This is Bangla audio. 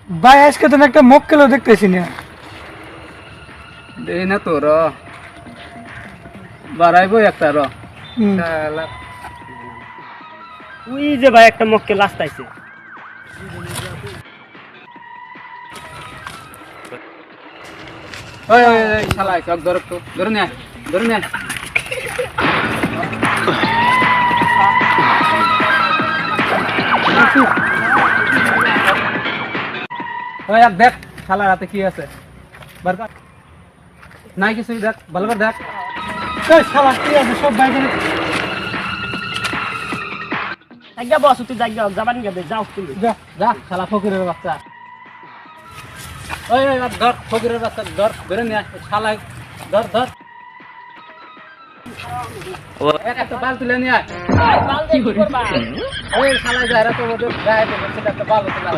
ভাই আজকে তো একটা মক্কেলও দেখতেছি না। দেই না তো র বাড়াইবো একটা র হুম। শালা। ওই যে ভাই একটা মক্কেল আসতাইছে। ওই ওই ওই শালা চক ধর তো ধরে নে ধরে নে ওই এক দেখ শালা রাতে কি আছে বারবার নাই কিছু দেখ ভালো করে দেখ এই শালা কি আছে সব বাইরে। জায়গা বস তুই জায়গা যাবানি গাবে যাও তুমি। যা যা শালা ফকিরের বাচ্চা ওই ওই ধর ফকিরের বাচ্চা ধর ধরে নে শালা ধর ধর একটা বাল তুলে নিয়ে আয় বাল দিয়ে কি করবা? ওই শালা যারা তো ওদের গায়ে তো একটা বাল তুলে